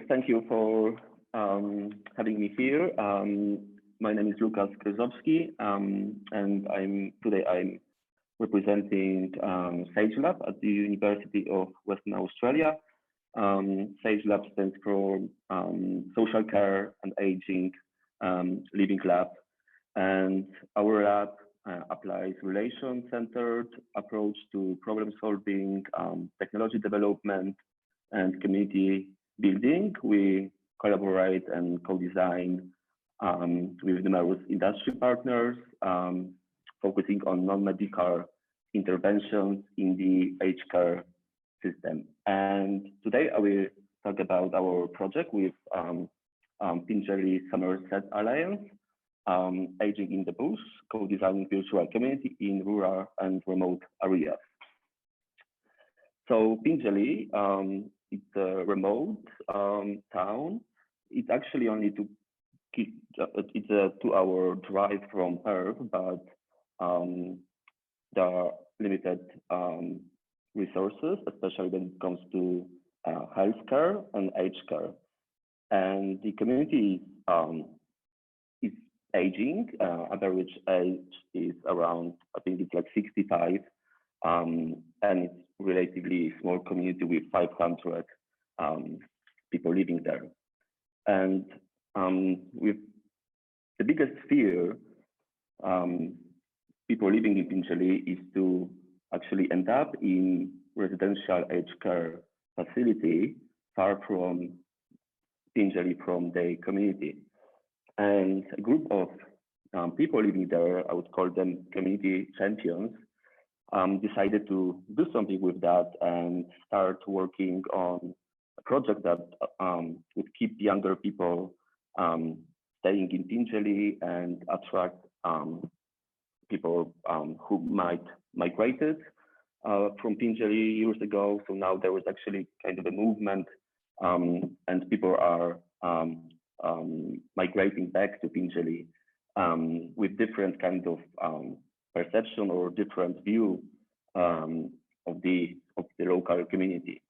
thank you for having me here. My name is Lukas Kryzowski, and today I'm representing Sage Lab at the University of Western Australia. Sage Lab stands for Social Care and Aging Living Lab, and our lab applies relation-centered approach to problem solving, technology development, and community building. We collaborate and co-design with numerous industry partners, focusing on non-medical interventions in the aged care system. And today I will talk about our project with Pingelly Somerset Alliance, Aging in the Bush, co-designing virtual community in rural and remote areas. So Pingelly, it's a remote town. It's actually only it's a 2-hour drive from Perth, but there are limited resources, especially when it comes to healthcare and aged care. And the community is aging. Average age is around, I think it's like 65, and it's relatively small community with 500 people living there. And with the biggest fear people living in Pingelly is to actually end up in residential aged care facility far from Pingelly, from the community. And a group of people living there, I would call them community champions, decided to do something with that and start working on a project that would keep younger people staying in Pingelly and attract people who might migrated from Pingelly years ago. So now there was actually kind of a movement, and people are migrating back to Pingelly with different kind of perception or different view of the local community.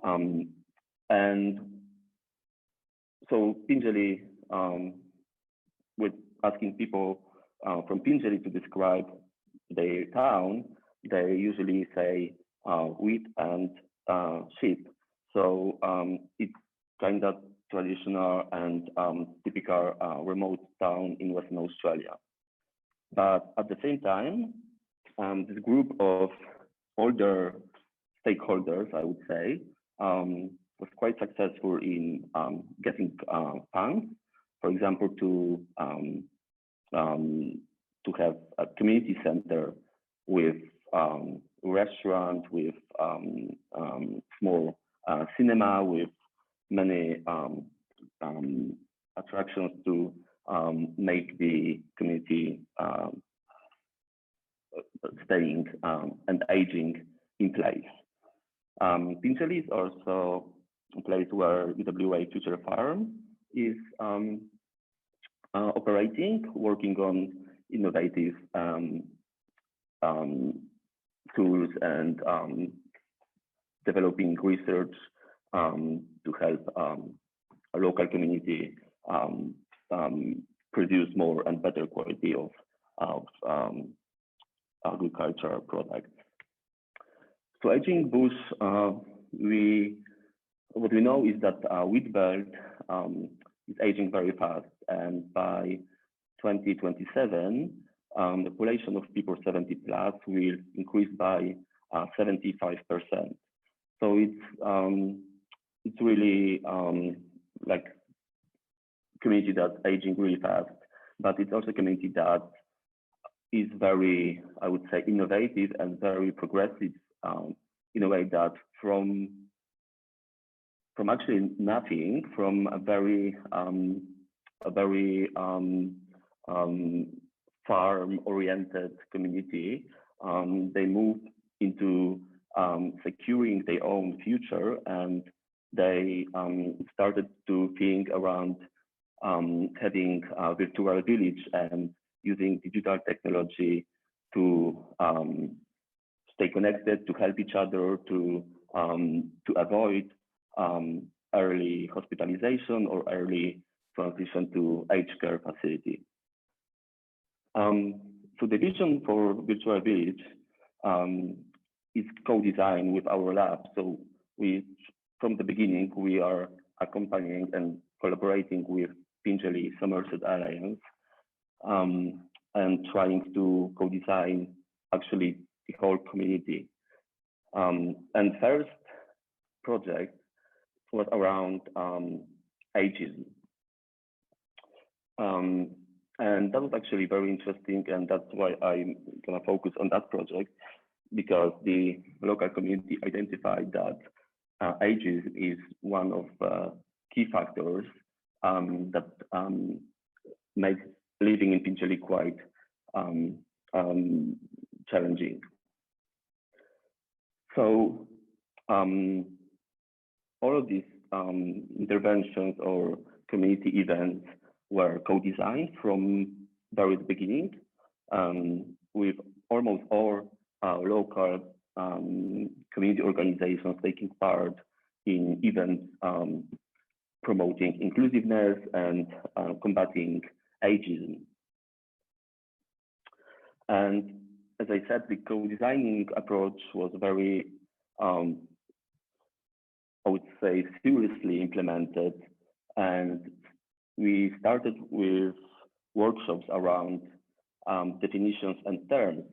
And so Pingelly, with asking people from Pingelly to describe their town, they usually say wheat and sheep. So it's kind of traditional and typical remote town in Western Australia. But at the same time, this group of older stakeholders, I would say, was quite successful in getting funds, for example, to have a community center with restaurant, with small cinema, with many attractions to make the community staying and aging in place. Pingelly is also a place where UWA Future Farm is operating, working on innovative tools and developing research to help a local community produce more and better quality of agricultural products. So aging bush, what we know is that wheat belt is aging very fast, and by 2027, the population of people 70 plus will increase by 75%. So it's really like community that's aging really fast, but it's also a community that is very, I would say, innovative and very progressive in a way that from actually nothing, from a very farm-oriented community, they moved into securing their own future, and they started to think around having a virtual village and using digital technology to stay connected, to help each other, to avoid early hospitalization or early transition to aged care facility. So the vision for Virtual Village is co-designed with our lab. So from the beginning, we are accompanying and collaborating with Pingelly Somerset Alliance and trying to co-design actually the whole community. And first project was around ageism. And that was actually very interesting, and that's why I'm gonna focus on that project, because the local community identified that ageism is one of key factors that makes living in Pingelly quite challenging. So all of these interventions or community events were co-designed from very beginning with almost all local community organizations taking part in events promoting inclusiveness and combating ageism. And as I said, the co-designing approach was very, I would say, seriously implemented. And we started with workshops around definitions and terms,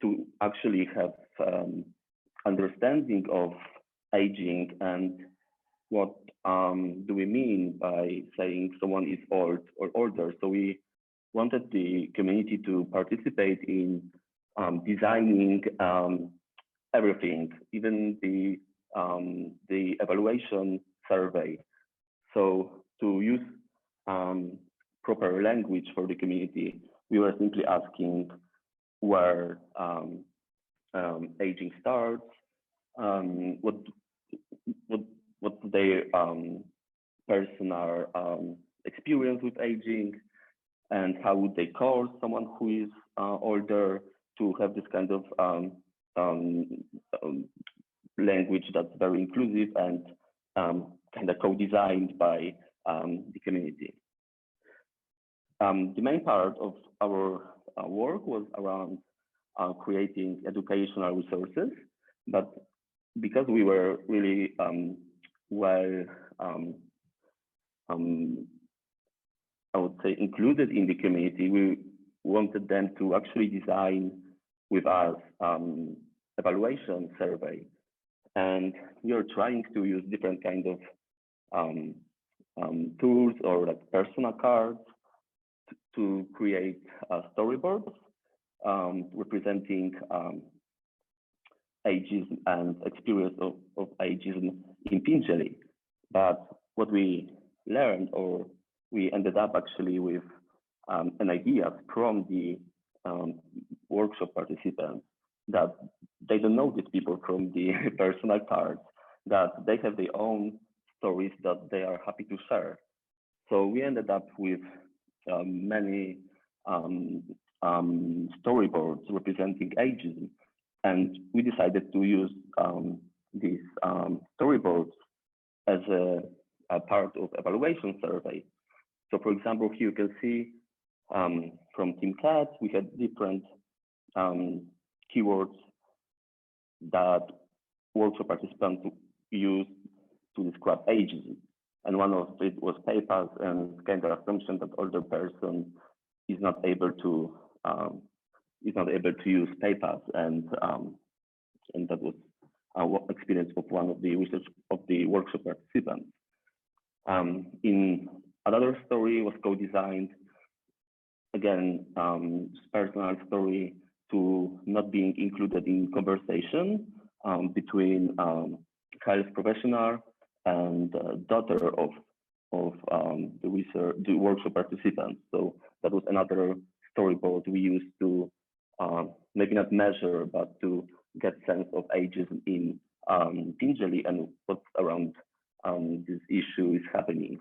to actually have understanding of aging and what do we mean by saying someone is old or older. So we wanted the community to participate in designing everything, even the evaluation survey. So to use proper language for the community, we were simply asking where aging starts, what their personal experience with aging, and how would they call someone who is older, to have this kind of language that's very inclusive and kind of co-designed by the community. The main part of our work was around creating educational resources, but because we were really I would say, included in the community, we wanted them to actually design with us evaluation survey. And we are trying to use different kind of tools or like personal cards to create storyboards representing ageism and experience of ageism in Pingelly. But what we learned, or we ended up actually with an idea from the workshop participants, that they don't know these people from the personal cards, that they have their own stories that they are happy to share. So we ended up with many storyboards representing ageism, and we decided to use these storyboards as a part of evaluation survey. So for example, here you can see from Team CAT, we had different keywords that workshop participants used to describe ageism. And one of it was PayPass, and kind of assumption that older person is not able to use PayPass, and that was our experience of one of the research of the workshop participants. In another story was co-designed, again, personal story to not being included in conversation between health professional and daughter of the workshop participants. So that was another storyboard we used to maybe not measure, but to get sense of ageism in Pingelly and what's around this issue is happening.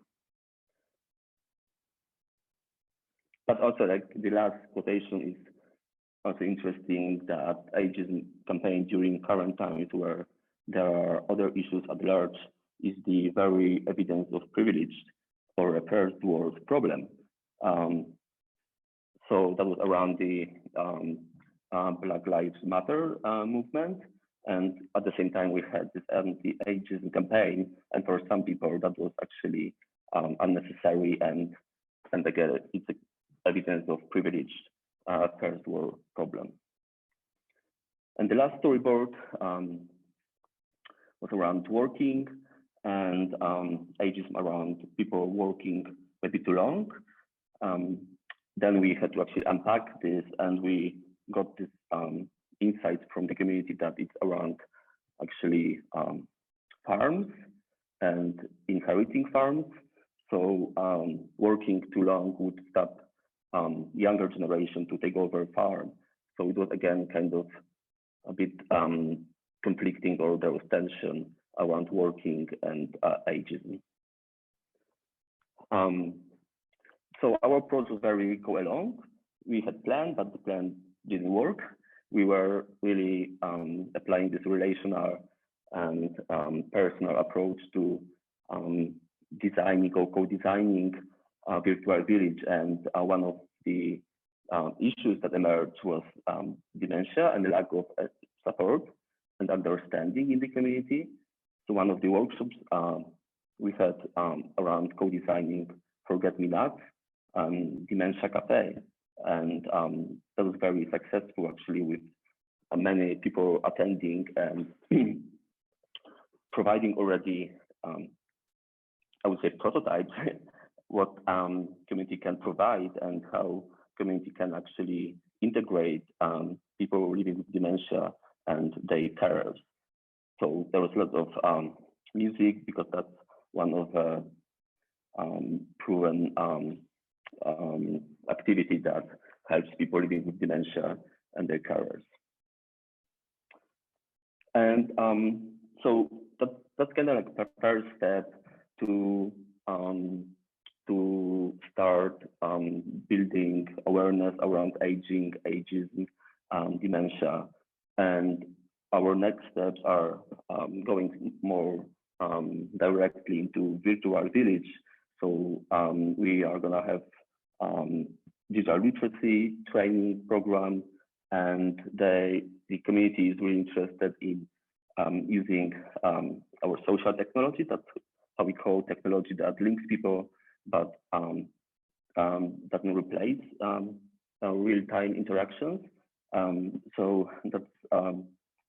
But also, like the last quotation is also interesting, that ageism campaign during current times were there are other issues at large, is the very evidence of privilege or a first world problem. So that was around the Black Lives Matter movement. And at the same time, we had this anti-ageism campaign. And for some people, that was actually unnecessary. And again, it's evidence of privilege first world problem. And the last storyboard was around working and ageism around people working maybe too long. Then we had to actually unpack this, and we got this insights from the community that it's around actually farms and inheriting farms. So working too long would stop younger generation to take over farm. So it was again kind of a bit conflicting, or there was tension around working and ageism. So our approach was very go along. We had planned, but the plan didn't work. We were really applying this relational and personal approach to designing or co-designing a virtual village. And one of the issues that emerged was dementia and the lack of support and understanding in the community. So one of the workshops we had around co-designing Forget-Me-Nots, Dementia Cafe. And that was very successful actually, with many people attending and providing already, I would say, prototypes, what community can provide and how community can actually integrate people living with dementia and their carers. So there was a lot of music, because that's one of the proven activity that helps people living with dementia and their carers. And so that's kind of like the first step to start building awareness around aging, ageism, dementia. And our next steps are going more directly into virtual village. So we are gonna have digital literacy training program, and the community is really interested in using our social technology. That's how we call technology that links people, but doesn't replace real-time interactions. So that's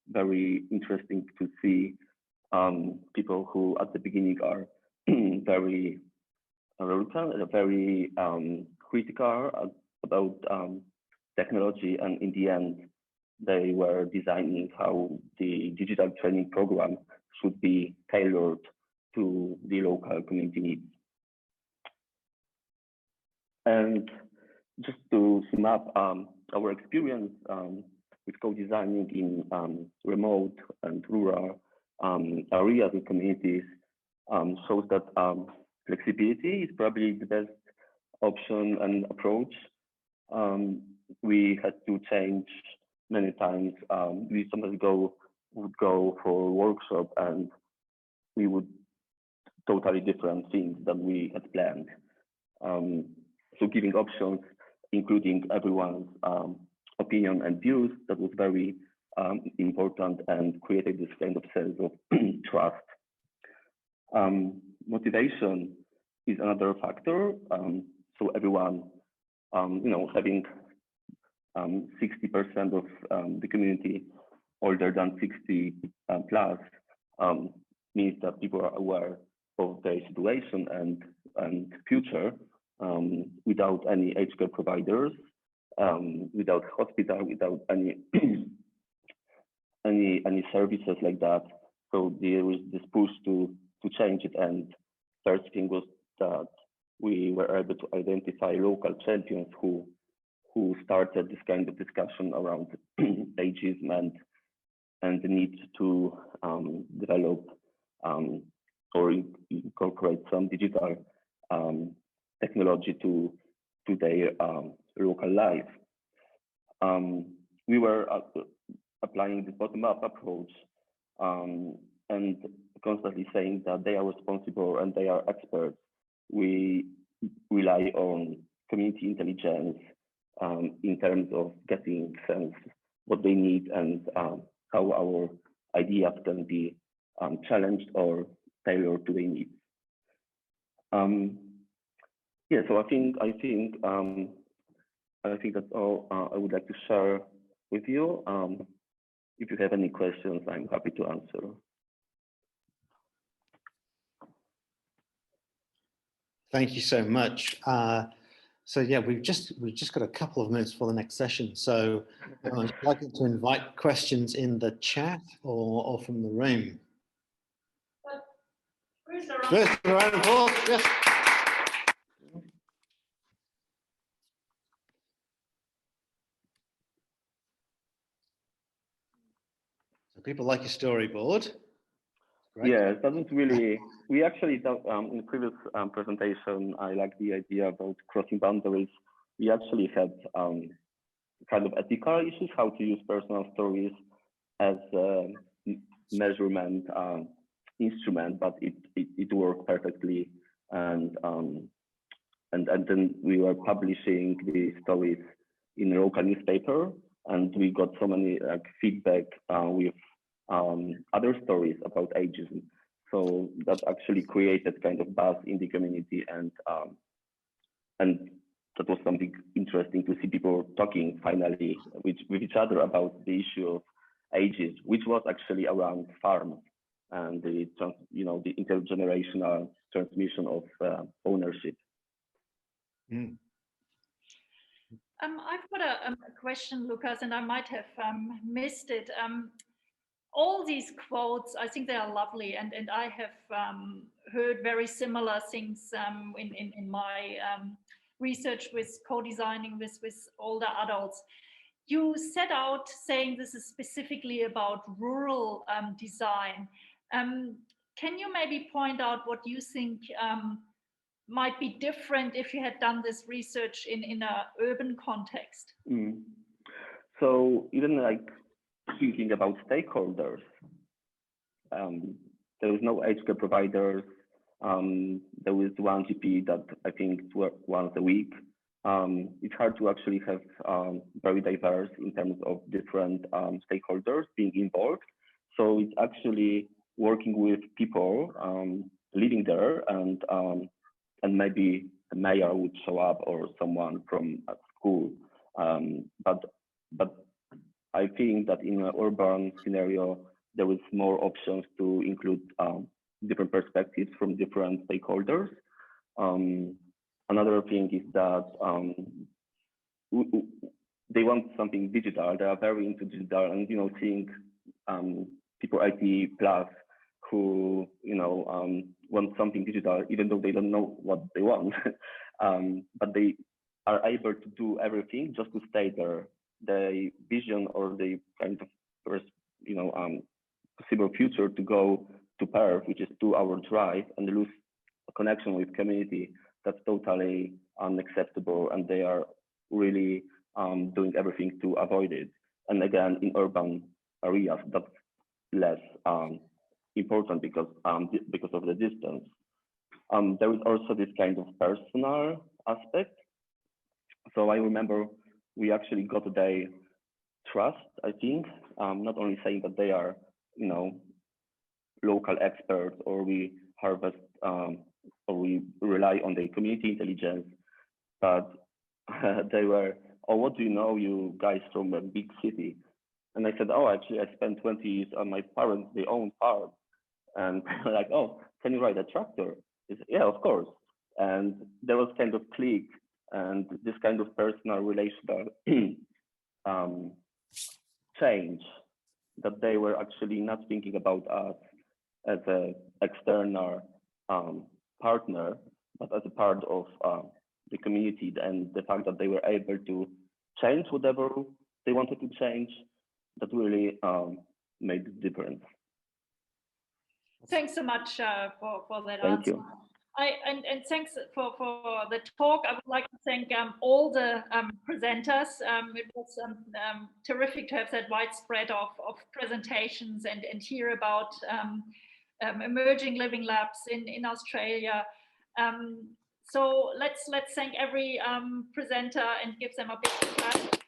very interesting to see people who at the beginning are very very critical about technology, and in the end they were designing how the digital training program should be tailored to the local community needs. And just to sum up our experience with co-designing in remote and rural areas and communities shows that flexibility is probably the best option and approach. We had to change many times. We sometimes would go for a workshop and we would totally different things than we had planned. So giving options, including everyone's opinion and views, that was very important and created this kind of sense of trust. Motivation is another factor. So everyone, having 60% of the community older than 60 plus means that people are aware of their situation and future, without any aged care providers, without hospital, without any any services like that. So there was this push to change it. And first thing was that we were able to identify local champions who started this kind of discussion around ageism and the need to develop or incorporate some digital technology to their local life. We were applying the bottom-up approach and constantly saying that they are responsible and they are experts. We rely on community intelligence in terms of getting sense what they need and how our ideas can be challenged or tailored to their needs. Yeah, so I think that's all I would like to share with you. If you have any questions, I'm happy to answer. Thank you so much. So yeah, we've just got a couple of minutes for the next session. So I'd like to invite questions in the chat or from the room. First round of applause. Yes. So people like your storyboard. Right. Yeah, it doesn't really. We actually don't. In the previous presentation, I like the idea about crossing boundaries. We actually had kind of ethical issues, how to use personal stories as a measurement instrument, but it worked perfectly. And then we were publishing the stories in a local newspaper, and we got so many feedback with other stories about ageism. So that actually created kind of buzz in the community, and that was something interesting to see people talking finally with each other about the issue of ageism, which was actually around farms and the the intergenerational transmission of ownership. Mm. I've got a question, Lucas, and I might have missed it. All these quotes, I think they are lovely, and I have heard very similar things in my research with co-designing with older adults. You set out saying this is specifically about rural design. Can you maybe point out what you think might be different if you had done this research in an urban context? So even like thinking about stakeholders, there was no aged care providers. There was one GP that I think worked once a week. It's hard to actually have very diverse in terms of different stakeholders being involved. So it's actually working with people living there, and maybe a mayor would show up or someone from a school. But I think that in an urban scenario, there is more options to include different perspectives from different stakeholders. Another thing is that they want something digital. They are very into digital, and seeing people IT plus who want something digital, even though they don't know what they want, but they are able to do everything just to stay there. The vision or the kind of possible future to go to Perth, which is 2-hour drive, and lose a connection with community, that's totally unacceptable, and they are really doing everything to avoid it. And again, in urban areas, that's less important because of the distance. There is also this kind of personal aspect. So I remember we actually got their trust, I think, not only saying that they are, local experts, or we harvest or we rely on the community intelligence, but they were, oh, what do you know, you guys from a big city? And I said, oh, actually, I spent 20 years on my parents, they own farm. And they're like, oh, can you ride a tractor? I said, yeah, of course. And there was kind of click and this kind of personal relational change, that they were actually not thinking about us as an external partner, but as a part of the community, and the fact that they were able to change whatever they wanted to change, that really made the difference. Thanks so much for that Thank answer. you. And thanks for the talk. I would like to thank all the presenters. It was terrific to have that widespread of presentations and hear about emerging living labs in Australia. So let's thank every presenter and give them a big clap.